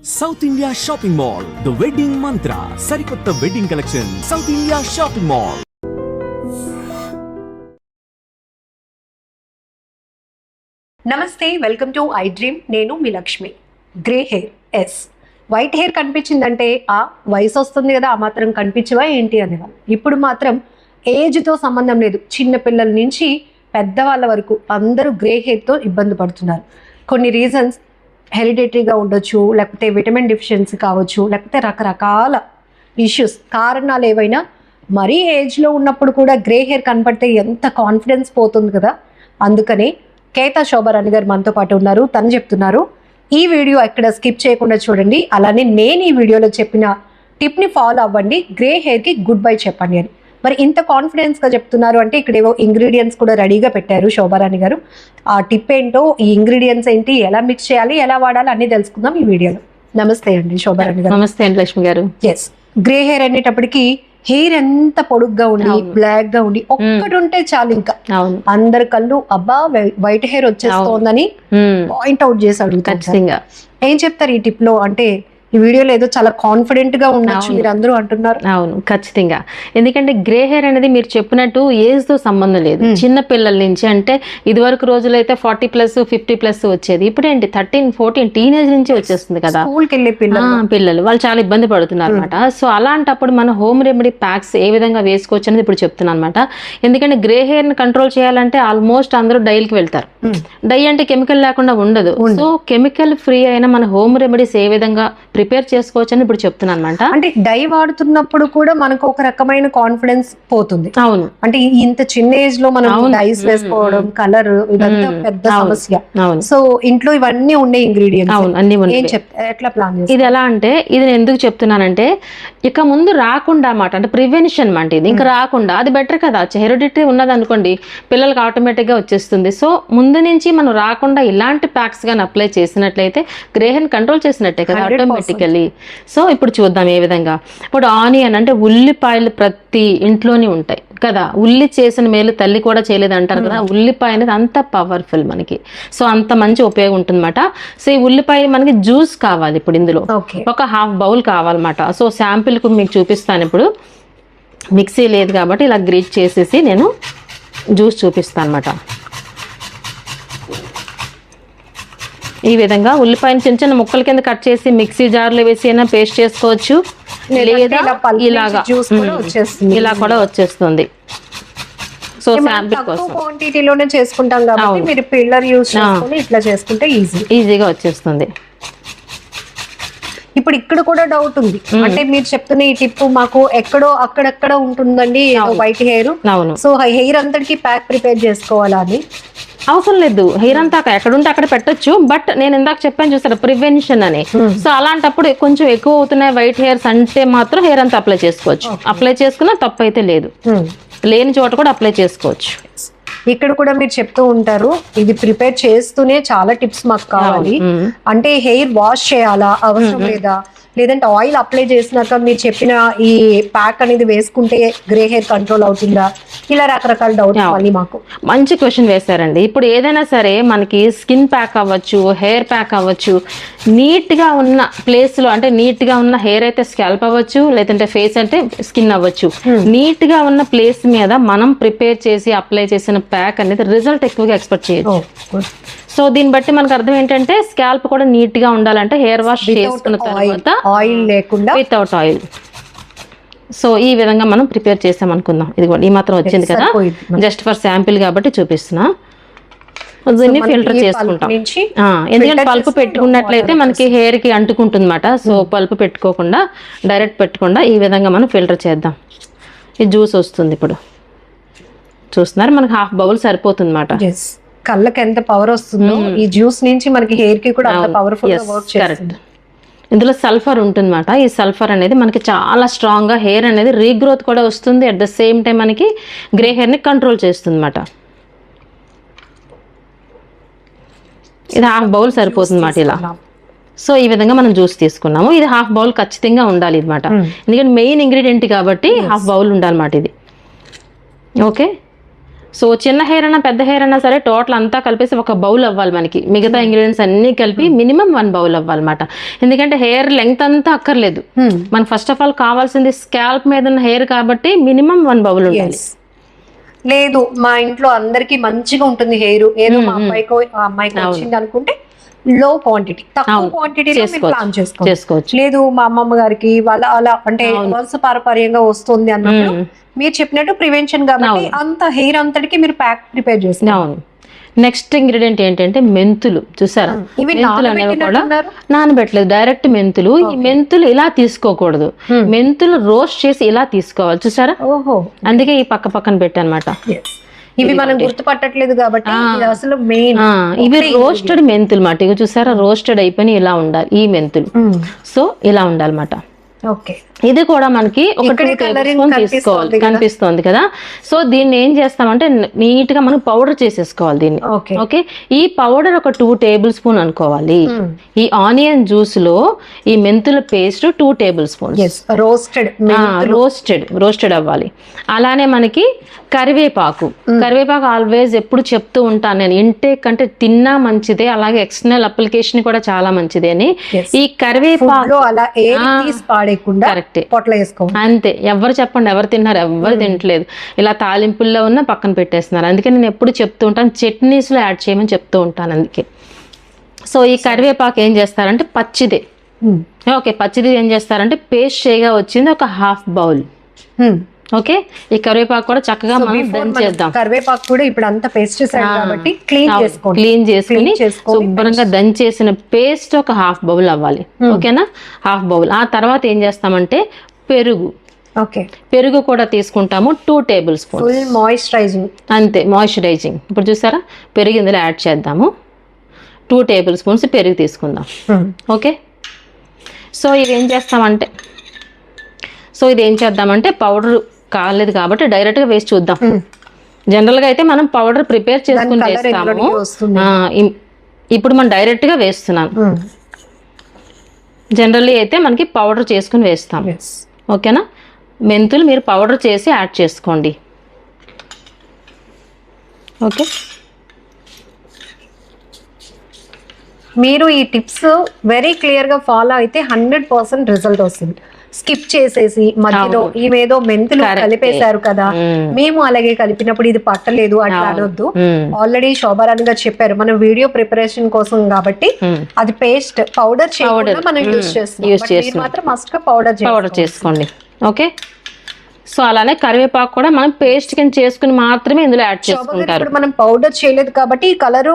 South India Shopping Mall, The Wedding Mantra, Sarikotta Wedding Collection, South India Shopping Mall. నమస్తే, welcome to I dream. నేను మీ Lakshmi. Grey hair yes, white hair కనిపించిందంటే ఆ వయసు వస్తుంది కదా, ఆ మాత్రం కనిపించవా ఏంటి అనేవాళ్ళు. ఇప్పుడు మాత్రం ఏజ్తో సంబంధం లేదు, చిన్న పిల్లల నుంచి పెద్దవాళ్ళ వరకు అందరూ గ్రే హెయిర్తో ఇబ్బంది పడుతున్నారు. కొన్ని రీజన్స్ హెరిడిటరీగా ఉండొచ్చు, లేకపోతే విటమిన్ డిఫిషియన్సీ కావచ్చు, లేకపోతే రకరకాల ఇష్యూస్, కారణాలు ఏవైనా. మరీ ఏజ్లో ఉన్నప్పుడు కూడా గ్రే హెయిర్ కనపడితే ఎంత కాన్ఫిడెన్స్ పోతుంది కదా. అందుకని కేతా శోభారాణి గారు మనతో పాటు ఉన్నారు. తను చెప్తున్నారు, ఈ వీడియో ఎక్కడ స్కిప్ చేయకుండా చూడండి, అలానే నేను ఈ వీడియోలో చెప్పిన టిప్ని ఫాలో అవ్వండి, గ్రే హెయిర్కి గుడ్ బై చెప్పండి అని. మరి ఇంత కాన్ఫిడెన్స్గా చెప్తున్నారు అంటే ఇక్కడ ఏవో ఇంగ్రీడియంట్స్ కూడా రెడీగా పెట్టారు శోభారాణి గారు. ఆ టిప్ ఏంటో, ఈ ఇంగ్రీడియంట్స్ ఏంటి, ఎలా మిక్స్ చేయాలి, ఎలా వాడాలి అన్నీ తెలుసుకుందాం ఈ వీడియోలో. నమస్తే అండి శోభారాణి గారు. నమస్తే అండి లక్ష్మి గారు. ఎస్, గ్రే హెయిర్ అనేటప్పటికి హెయిర్ ఎంత పొడుగ్గా ఉండి బ్లాక్ గా ఉండి ఒక్కటి ఉంటే చాలు, ఇంకా అందరి కళ్ళు అబ్బా వైట్ హెయిర్ వచ్చేస్తోందని పాయింట్ అవుట్ చేసి అడుగుతారు. ఏం చెప్తారు ఈ టిప్ లో? అంటే ఈ వీడియోలో ఏదో చాలా కాన్ఫిడెంట్ గా ఉండొచ్చు మీరు అందరూ అంటున్నారు. అవును, ఖచ్చితంగా. ఎందుకంటే గ్రే హెయిర్ అనేది మీరు చెప్పినట్టు ఏజ్ తో సంబంధం లేదు. చిన్న పిల్లల నుంచి, అంటే ఇదివరకు రోజులైతే 40+ 50+ వచ్చేది, ఇప్పుడు ఏంటి 13, 14 టీనేజ్ నుంచి వచ్చేస్తుంది కదా. స్కూల్కి వెళ్ళే పిల్లలు వాళ్ళు చాలా ఇబ్బంది పడుతున్నారు అనమాట. సో అలాంటప్పుడు మన హోమ్ రెమెడీ ప్యాక్స్ ఏ విధంగా వేసుకోవచ్చు అనేది ఇప్పుడు చెప్తున్నాను అనమాట. ఎందుకంటే గ్రే హెయిర్ ని కంట్రోల్ చేయాలంటే ఆల్మోస్ట్ అందరూ డైకి వెళ్తారు. డై అంటే కెమికల్ లేకుండా ఉండదు. సో కెమికల్ ఫ్రీ అయిన మన హోమ్ రెమెడీస్ ఏ విధంగా ప్రిపేర్ చేసుకోవచ్చు అని ఇప్పుడు చెప్తున్నాను అనమాట. అంటే డై వాడుతున్నప్పుడు కూడా మనకు ఒక రకమైన కాన్ఫిడెన్స్ పోతుంది. అవును, అంటే ఇంత చిన్న ఏజ్ లో మనం డైస్ వేసుకోవడం, కలర్, ఇదంతా పెద్ద సమస్య. సో ఇంట్లో ఇవన్నీ ఉండే ఇంగ్రీడియంట్స్. అవును, అన్ని ఉన్నాయి. ఎట్లా ప్లాన్ ఇది ఎలా అంటే, ఇది నేను ఎందుకు చెప్తున్నానంటే ఇక ముందు రాకుండా అన్నమాట, అంటే ప్రివెన్షన్ అంటే ఇది ఇంకా రాకుండా అది బెటర్ కదా. హెరిడిటరీ ఉన్నది అనుకోండి, పిల్లలకి ఆటోమేటిక్ గా వచ్చేస్తుంది. సో ముందు నుంచి మనం రాకుండా ఇలాంటి ప్యాక్స్ గాని అప్లై చేసినట్లయితే గ్రే హెయిర్ కంట్రోల్ చేసినట్టే కదా ఆటోమేటికల్లీ. సో ఇప్పుడు చూద్దాం ఏ విధంగా. ఇప్పుడు ఆనియన్ అంటే ఉల్లిపాయలు ప్రతి ఇంట్లోనే ఉంటాయి కదా. ఉల్లి చేసిన మేలు తల్లి కూడా చేయలేదు అంటారు కదా. ఉల్లిపాయ అనేది అంత పవర్ఫుల్ మనకి. సో అంత మంచి ఉపయోగం ఉంటుందన్నమాట. సో ఈ ఉల్లిపాయ మనకి జ్యూస్ కావాలి. ఇప్పుడు ఇందులో ఒక ½ బౌల్ కావాలన్నమాట. సో శాంపిల్ కు మీకు చూపిస్తాను. ఇప్పుడు మిక్సీ లేదు కాబట్టి ఇలా గ్రీట్ చేసేసి నేను జ్యూస్ చూపిస్తాను అనమాట. ఈ విధంగా ఉల్లిపాయను చిన్న చిన్న ముక్కల కింద కట్ చేసి మిక్సీ జార్లో వేసి అయినా పేస్ట్ చేసుకోవచ్చు, లేదా ఇలాగా ఇలా కూడా వచ్చేస్తుంది. సో శాంపిల్ కోసం క్వాంటిటీలోనే చేసుకుంటాం కాబట్టి మీరు పిల్లర్ యూస్ చేసుకొని ఇట్లా చేసుకుంటే ఈజీగా వచ్చేస్తుంది. ఇప్పుడు ఇక్కడ కూడా డౌట్ ఉంది. అంటే మీరు చెప్తున్న ఈ టిప్ మాకు ఎక్కడో అక్కడక్కడ ఉంటుందండి వైట్ హెయిర్. సో హెయిర్ అంతటికి ప్యాక్ ప్రిపేర్ చేసుకోవాలా అని అవసరం లేదు. హెయిర్ అంతా ఎక్కడుంటే అక్కడ పెట్టొచ్చు. బట్ నేను ఇందాక చెప్పాను చూసారా, ప్రివెన్షన్ అని. సో అలాంటప్పుడు కొంచెం ఎక్కువ అవుతున్నాయి వైట్ హెయిర్స్ అంటే మాత్రం హెయిర్ అంతా అప్లై చేసుకోవచ్చు. అప్లై చేసుకున్నా తప్పు అయితే లేదు, లేని చోట కూడా అప్లై చేసుకోవచ్చు. ఇక్కడ కూడా మీరు చెప్తూ ఉంటారు, ఇది ప్రిపేర్ చేస్తూనే చాలా టిప్స్ మాకు కావాలి. అంటే హెయిర్ వాష్ చేయాలా, అవసరం లేదా, లేదంటే ఆయిల్ అప్లై చేసినాక మీరు చెప్పిన ఈ ప్యాక్ అనేది వేసుకుంటే గ్రే హెయిర్ కంట్రోల్ అవుతుందా, ఇలా రకరకాల డౌట్స్ మళ్ళీ మాకు. మంచి క్వశ్చన్ వేశారండి. ఇప్పుడు ఏదైనా సరే మనకి స్కిన్ ప్యాక్ అవ్వచ్చు, హెయిర్ ప్యాక్ అవ్వచ్చు, నీట్ గా ఉన్న ప్లేస్ లో, అంటే నీట్ గా ఉన్న హెయిర్ అయితే స్కాల్ప్ అవ్వచ్చు, లేదంటే ఫేస్ అంటే స్కిన్ అవ్వచ్చు, నీట్ గా ఉన్న ప్లేస్ మీద మనం ప్రిపేర్ చేసి అప్లై చేసిన ప్యాక్ అనేది రిజల్ట్ ఎక్కువగా ఎక్స్పెక్ట్ చేయొచ్చు. సో దీన్ని బట్టి మనకు అర్థం ఏంటంటే స్కాల్ప్ కూడా నీట్ గా ఉండాలంటే హెయిర్ వాష్ చేసుకున్న తర్వాత ఆయిల్ లేకుండా, వితౌట్ ఆయిల్. సో ఈ విధంగా మనం ప్రిపేర్ చేసాం అనుకుందాం. ఇది కూడా ఈ మాత్రం వచ్చింది కదా, జస్ట్ ఫర్ శాంపిల్ కాబట్టి చూపిస్తున్నా. దీన్ని ఫిల్టర్ చేసుకుంటాం. ఎందుకంటే పల్పు పెట్టుకున్నట్లయితే మనకి హెయిర్ కి అంటుకుంటుంది అన్నమాట. సో పల్పు పెట్టుకోకుండా, డైరెక్ట్ పెట్టకుండా ఈ విధంగా మనం ఫిల్టర్ చేద్దాం. ఈ జ్యూస్ వస్తుంది. ఇప్పుడు చూస్తున్నారు, మనకి ½ బౌల్ సరిపోతుంది అన్నమాట. కళ్ళకి ఎంత పవర్ వస్తుందో ఈ జ్యూస్ నుంచి మనకి హెయిర్ కి కూడా అంత పవర్ఫుల్ గా వర్క్ చేస్తుంది. ఇందులో సల్ఫర్ ఉంటుందన్నమాట. ఈ సల్ఫర్ అనేది మనకి చాలా స్ట్రాంగ్ గా హెయిర్ అనేది రీగ్రోత్ కూడా వస్తుంది. అట్ ద సేమ్ టైం మనకి గ్రే హెయిర్ ని కంట్రోల్ చేస్తుంది అన్నమాట. ఇది ½ బౌల్ సరిపోతుంది అన్నమాట ఇలా. సో ఈ విధంగా మనం జ్యూస్ తీసుకున్నాము. ఇది ½ బౌల్ ఖచ్చితంగా ఉండాలి అన్నమాట. ఎందుకంటే మెయిన్ ఇంగ్రీడియంట్ కాబట్టి ½ బౌల్ ఉండాలన్నమాట ఇది. ఓకే, సో చిన్న హెయిర్ అయినా పెద్ద హెయిర్ అయినా సరే టోటల్ అంతా కలిపేసి ఒక బౌల్ అవ్వాలి మనకి. మిగతా ఇంగ్రీడియంట్స్ అన్ని కలిపి మినిమం 1 బౌల్ అవ్వాలన్నమాట. ఎందుకంటే హెయిర్ లెంగ్త్ అంతా అక్కర్లేదు, మనకు ఫస్ట్ ఆఫ్ ఆల్ కావాల్సింది స్కాల్ప్ మీద ఉన్న హెయిర్ కాబట్టి మినిమం 1 బౌల్ ఉండాలి. లేదు మా ఇంట్లో అందరికి మంచిగా ఉంటుంది హెయిర్, ఏదో మా అమ్మాయికి వచ్చింది అనుకుంటే లో క్వాంటిటీ, తక్కువ క్వాంటిటీలో ప్లాన్ చేసుకోవచ్చు. లేదు మా అమ్మమ్మ గారికి వాళ్ళ అలా అంటే వంశపారపర్యంగా వస్తుంది అన్నప్పుడు మీరు చెప్పినట్టు ప్రివెన్షన్ కాబట్టి అంత హెయిర్ అంతటికి మీరు ప్యాక్ ప్రిపేర్ చేస్తారు. నెక్స్ట్ ఇంగ్రీడియంట్ ఏంటంటే మెంతులు. చూసారా, మెంతులు అనేవి కూడా నానబెట్టలేదు, డైరెక్ట్ మెంతులు. ఈ మెంతులు ఇలా తీసుకోకూడదు, మెంతులు రోస్ట్ చేసి ఇలా తీసుకోవాలి. చూసారా, అందుకే ఈ పక్కన పెట్టానమాట. ఇవి మనం గుర్తుపట్టట్లేదు కాబట్టి అసలు మెయిన్ ఇవి రోస్టెడ్ మెంతులు మాట. ఇవి చూసారా, రోస్టెడ్ అయిపోయి ఇలా ఉండాలి ఈ మెంతులు. సో ఇలా ఉండాలన్నమాట. ఇది కూడా మనకి ఒక 2 టేబుల్ స్పూన్ తీసుకోవాలి, కనిపిస్తుంది కదా. సో దీన్ని ఏం చేస్తామంటే నీట్ గా మనం పౌడర్ చేసేసుకోవాలి దీన్ని. ఓకే, ఈ పౌడర్ ఒక 2 టేబుల్ స్పూన్ అనుకోవాలి. ఈ ఆనియన్ జ్యూస్ లో ఈ మెంతుల పేస్ట్ 2 టేబుల్ స్పూన్స్ రోస్టెడ్ అవ్వాలి. అలానే మనకి కరివేపాకు ఆల్వేస్ ఎప్పుడు చెప్తూ ఉంటాను నేను, ఇంటేక్ అంటే తిన్నా మంచిదే, అలాగే ఎక్స్టర్నల్ అప్లికేషన్ కూడా చాలా మంచిదే అని. ఈ కరివేపాకు అంతే, ఎవరు చెప్పండి ఎవరు తిన్నారు, ఎవరు తినట్లేదు. ఇలా తాలింపుల్లో ఉన్న పక్కన పెట్టేస్తున్నారు. అందుకే నేను ఎప్పుడు చెప్తూ ఉంటాను చట్నీస్ లో యాడ్ చేయమని చెప్తూ ఉంటాను. అందుకే సో ఈ కరివేపాకు ఏం చేస్తారంటే పచ్చిదే, ఓకే, పచ్చిది ఏం చేస్తారంటే పేస్ట్ చేయగా వచ్చింది ఒక 1/2 బౌల్. ఓకే, ఈ కరివేపాకు కూడా చక్కగా మనం దంచేద్దాం. కరివేపాకు కూడా ఇప్పుడు అంతా పెస్టిసైడ్ కాబట్టి క్లీన్ చేసుకుని శుభ్రంగా దంచేసిన పేస్ట్ ఒక 1/2 బౌల్ అవ్వాలి. ఓకేనా, 1/2 బౌల్. ఆ తర్వాత ఏం చేస్తామంటే పెరుగు కూడా తీసుకుంటాము 2 టేబుల్ స్పూన్స్. మాయిశ్చరైజింగ్, అంతే, మాయిశ్చరైజింగ్. ఇప్పుడు చూసారా, పెరుగు ఇందులో యాడ్ చేద్దాము. 2 టేబుల్ స్పూన్స్ పెరుగు తీసుకుందాం. ఓకే, సో ఇది ఏం చేద్దామంటే పౌడర్ కాలేదు కాబట్టి డైరెక్ట్ గా వేసి చూద్దాం. జనరల్ గా అయితే మనం పౌడర్ ప్రిపేర్ చేసుకుని వేస్తాము, ఇప్పుడు మనం డైరెక్ట్ గా వేస్తున్నాను. జనరల్లీ అయితే మనకి పౌడర్ చేసుకుని వేస్తాం. ఓకేనా, మెంతులు మీరు పౌడర్ చేసి యాడ్ చేసుకోండి. ఓకే, మీరు ఈ టిప్స్ వెరీ క్లియర్ గా ఫాలో అయితే 100% రిజల్ట్ వస్తుంది. స్కిప్ చేసేసి మధ్యలో ఈమెదో మెంతులు కలిపేశారు కదా, మేము అలాగే కలిపినప్పుడు ఇది పట్టలేదు అట్లా అనొద్దు. ఆల్రెడీ శోభారాణి గారు చెప్పారు, మనం వీడియో ప్రిపరేషన్ కోసం కాబట్టి అది పేస్ట్ పౌడర్ చేయకుండా మనం యూజ్ చేస్తాం, మాత్రం మస్ట్ గా పౌడర్ చేసుకోండి. ఓకే, సో అలానే కరివేపాకు కూడా మనం పేస్ట్ కింద చేసుకుని మాత్రమే ఇందులో యాడ్ చేసుకుంటారు. మనం పౌడర్ చేయలేదు కాబట్టి ఈ కలర్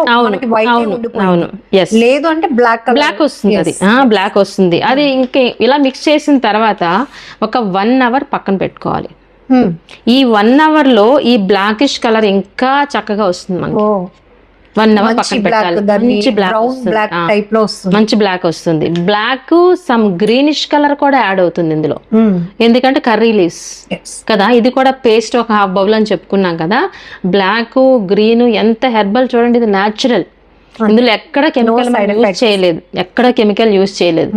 లేదు అంటే బ్లాక్ వస్తుంది. అది బ్లాక్ వస్తుంది. అది ఇంకే ఇలా మిక్స్ చేసిన తర్వాత ఒక 1 అవర్ పక్కన పెట్టుకోవాలి. ఈ 1 అవర్ లో ఈ బ్లాకిష్ కలర్ ఇంకా చక్కగా వస్తుంది మనకి. 1 అవర్ పక్కన పెట్టాలి. మంచి బ్లాక్ వస్తుంది. బ్లాక్ సమ్ గ్రీనిష్ కలర్ కూడా యాడ్ అవుతుంది ఇందులో, ఎందుకంటే కర్రీ లీవ్స్ కదా. ఇది కూడా పేస్ట్ ఒక 1/2 బౌల్ అని చెప్పుకున్నాం కదా. బ్లాక్ గ్రీన్ ఎంత హెర్బల్ చూడండి, ఇది న్యాచురల్. ఇందులో ఎక్కడ కెమికల్ యూజ్ చేయలేదు.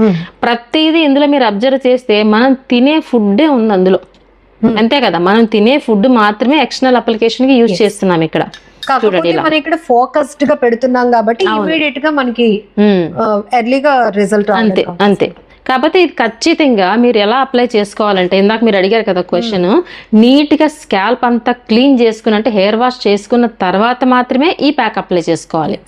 ప్రతిదీ ఇందులో మీరు అబ్జర్వ్ చేస్తే మనం తినే ఫుడ్డే ఉంది అందులో, అంతే కదా. మనం తినే ఫుడ్ మాత్రమే ఎక్స్టర్నల్ అప్లికేషన్ కి యూజ్ చేస్తున్నాం ఇక్కడ. మనం ఇక్కడ ఫోకస్డ్ గా పెడుతున్నాం కాబట్టి ఇమీడియట్ గా మనకి ఎర్లీగా రిజల్ట్ అంతే. కాకపోతే ఇది ఖచ్చితంగా మీరు ఎలా అప్లై చేసుకోవాలంటే, ఇందాక మీరు అడిగారు కదా క్వశ్చన్, నీట్ గా స్కాల్ప్ అంతా క్లీన్ చేసుకుని అంటే హెయిర్ వాష్ చేసుకున్న తర్వాత మాత్రమే ఈ ప్యాక్ అప్లై చేసుకోవాలి.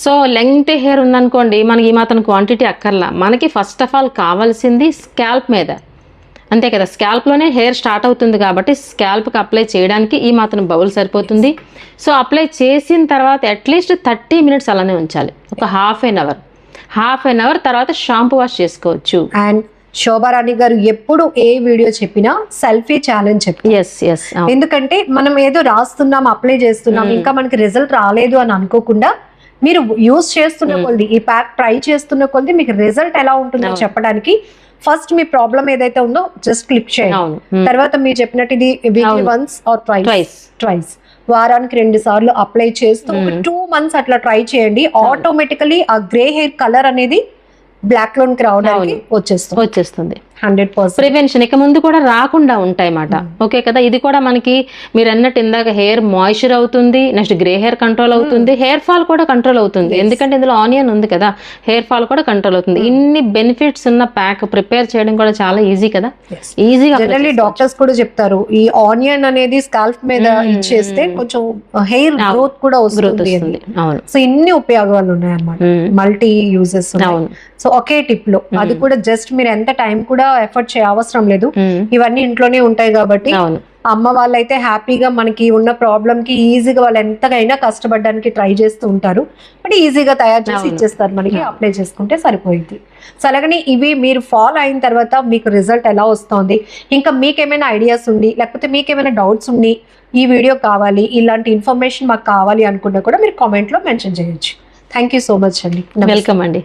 సో లెంగ్త్ హెయిర్ ఉందనుకోండి, మనకి ఈ మాత్రం క్వాంటిటీ అక్కర్లా. మనకి ఫస్ట్ ఆఫ్ ఆల్ కావాల్సింది స్కాల్ప్ మీద, అంతే కదా. స్కాల్ప్లోనే హెయిర్ స్టార్ట్ అవుతుంది కాబట్టి స్కాల్ప్కి అప్లై చేయడానికి ఈ మాత్రం బౌల్ సరిపోతుంది. సో అప్లై చేసిన తర్వాత అట్లీస్ట్ 30 మినిట్స్ అలానే ఉంచాలి, ఒక హాఫ్ ఎన్ అవర్ తర్వాత షాంపూ వాష్ చేసుకోవచ్చు. అండ్ శోభారాణి గారు ఎప్పుడు ఏ వీడియో చెప్పినా సెల్ఫీ ఛాలెంజ్ చెప్పి, ఎందుకంటే మనం ఏదో రాస్తున్నాం అప్లై చేస్తున్నాం ఇంకా మనకి రిజల్ట్ రాలేదు అని అనుకోకుండా మీరు యూజ్ చేస్తున్న కొద్ది, ఈ ప్యాక్ ట్రై చేస్తున్న కొద్ది మీకు రిజల్ట్ ఎలా ఉంటుందో చెప్పడానికి ఫస్ట్ మీ ప్రాబ్లం ఏదైతే ఉందో జస్ట్ క్లిక్ చేయండి. తర్వాత మీరు చెప్పినట్టు ఇది వీక్లీ వన్స్ ఆర్ ట్వైస్ వారానికి 2 సార్లు అప్లై చేస్తూ 2 months అట్లా ట్రై చేయండి. ఆటోమేటికలీ ఆ గ్రే హెయిర్ కలర్ అనేది బ్లాక్ లోనికి రావడానికి వచ్చేస్తుంది. 100%. ప్రివెన్షన్ ఇక ముందు కూడా రాకుండా ఉంటాయి అన్నమాట. ఓకే కదా, ఇది కూడా మనకి మీరు అన్నట్టు ఇందాక హెయిర్ మాయిశ్చర్ అవుతుంది, నెక్స్ట్ గ్రే హెయిర్ కంట్రోల్ అవుతుంది, హెయిర్ ఫాల్ కూడా కంట్రోల్ అవుతుంది. ఎందుకంటే ఇందులో ఆనియన్ ఉంది కదా, హెయిర్ ఫాల్ కూడా కంట్రోల్ అవుతుంది. ఇన్ని బెనిఫిట్స్ ఉన్న ప్యాక్ ప్రిపేర్ చేయడం కూడా చాలా ఈజీ కదా, ఈజీగా. జనరల్లీ డాక్టర్స్ కూడా చెప్తారు ఈ ఆనియన్ అనేది స్కాల్ప్ మీద ఇచ్చేస్తే కొంచెం హెయిర్ గ్రోత్ కూడా వస్తుంది. అవును. సో ఇన్ని ఉపయోగాలు ఉన్నాయి అన్నమాట, మల్టీ యూజెస్. సో ఒకే టిప్ లో అది కూడా జస్ట్ మీరు ఎంత టైం కూడా ఎఫర్ట్ చేయ అవసరం లేదు, ఇవన్నీ ఇంట్లోనే ఉంటాయి కాబట్టి అమ్మ వాళ్ళైతే హ్యాపీగా మనకి ఉన్న ప్రాబ్లం కి ఈజీగా వాళ్ళు ఎంతగైనా కష్టపడడానికి ట్రై చేస్తూ ఉంటారు, బట్ ఈజీగా తయారు చేసి ఇచ్చేస్తారు మనకి, అప్లై చేసుకుంటే సరిపోయింది. సో అలాగని ఇవి మీరు ఫాలో అయిన తర్వాత మీకు రిజల్ట్ ఎలా వస్తుంది, ఇంకా మీకేమైనా ఐడియాస్ ఉండి లేకపోతే మీకేమైనా డౌట్స్ ఉండి ఈ వీడియో కావాలి, ఇలాంటి ఇన్ఫర్మేషన్ మాకు కావాలి అనుకున్నా కూడా మీరు కామెంట్ లో మెన్షన్ చేయొచ్చు. థ్యాంక్ యూ సో మచ్ అండి. వెల్కమ్ అండి.